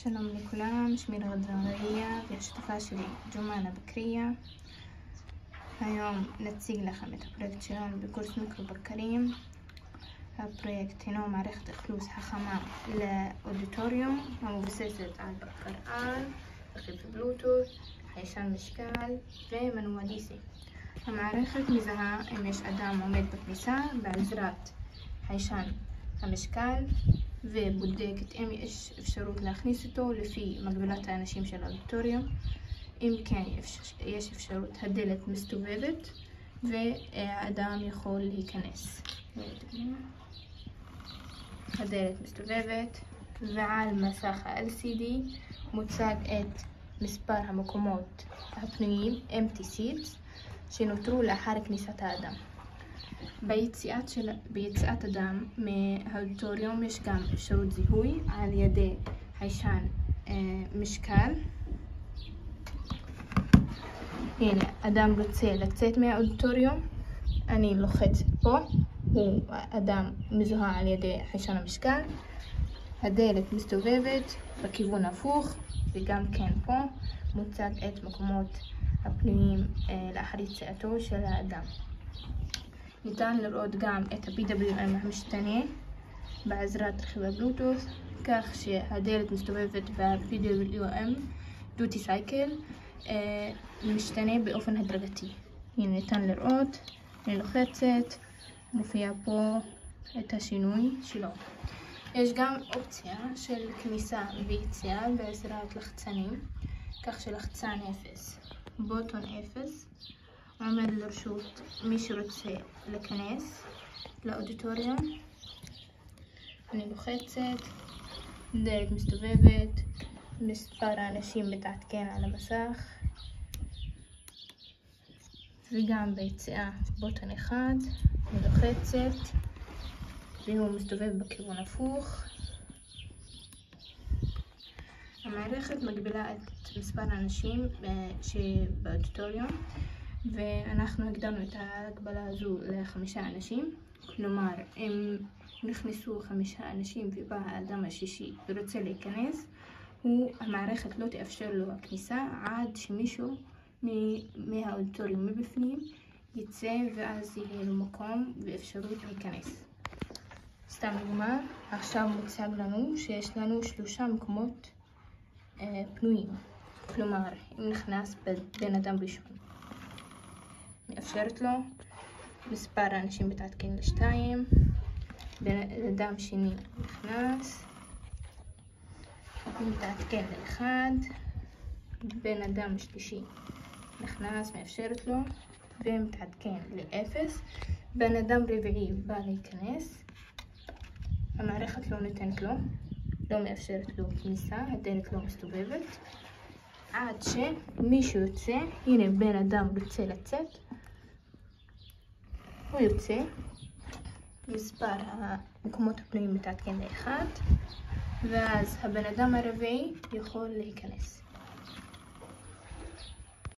שלום לכולם, שמי רדריה והשותפה שלי ג'ומאנה בקריה. היום נציג לכם את הפרויקט שלנו בקורס מיקרו-בקרים. הפרויקט הינו מערכת אכלוס חכמה לאודיטוריום המבוססת על בקר-על, רכיב בלוטות', חיישן משקל ומנוע DC. המערכת מזהה אם יש אדם עומד בכניסה בעזרת חיישן המשקל ובודקת אם יש אפשרות להכניס אותו לפי מגבלת האנשים של האודיטוריום. אם כן יש אפשרות, הדלת מסתובבת והאדם יכול להיכנס. הדלת מסתובבת ועל מסך ה-LCD מוצג את מספר המקומות הפנויים empty seats שנותרו לאחר כניסת האדם. ביציאת אדם מהאודיטוריום יש גם אפשרות זיהוי על ידי חיישן משקל. הנה, אדם רוצה לצאת מהאודיטוריום, אני לוחצת פה, הוא אדם מזוהה על ידי חיישן המשקל. הדלת מסתובבת בכיוון הפוך וגם כן פה מוצג את מקומות הפנויים לאחר יציאתו של האדם. ניתן לראות גם את ה-PWM המשתנה בעזרת רכיב הבלוטות', כך שהדלת מסתובבת ב-PWM Duty Cycle משתנה באופן הדרגתי. הנה ניתן לראות, אני לוחצת, מופיע פה את השינוי שלו. יש גם אופציה של כניסה ויציאה בעזרת לחצנים, כך שלחצן 0, בוטון 0, עומד לרשות מי שרוצה להיכנס לאודיטוריום. אני לוחצת, דלת מסתובבת, מספר האנשים מתעדכן על המסך, וגם ביציאה בוטון 1, אני לוחצת והוא מסתובב בכיוון הפוך. המערכת מגבילה את מספר האנשים שבאודיטוריום, ואנחנו הגדרנו את ההגבלה הזו ל5 אנשים. כלומר, אם נכנסו 5 אנשים ובא האדם השישי ורוצה להיכנס, המערכת לא תאפשר לו הכניסה עד שמישהו מהאודיטוריום מבפנים יצא, ואז יהיה לו מקום ואפשרות להיכנס. סתם דוגמה, עכשיו מוצג לנו שיש לנו 3 מקומות פנויים. כלומר, אם נכנס בן אדם ראשון, מאפשרת לו, מספר האנשים מתעדכן ל2, בן אדם שני נכנס, מתעדכן ל1, בן אדם שלישי נכנס, מאפשרת לו, ומתעדכן ל0, בן אדם רביעי בא להיכנס, המערכת לא נותנת לו, לא מאפשרת לו כניסה, הדלת לא מסתובבת, עד שמישהו יוצא. הנה בן אדם רוצה לצאת, הוא יוצא, מספר המקומות הפנויים מתעדכן ל1, ואז הבן אדם הרביעי יכול להיכנס.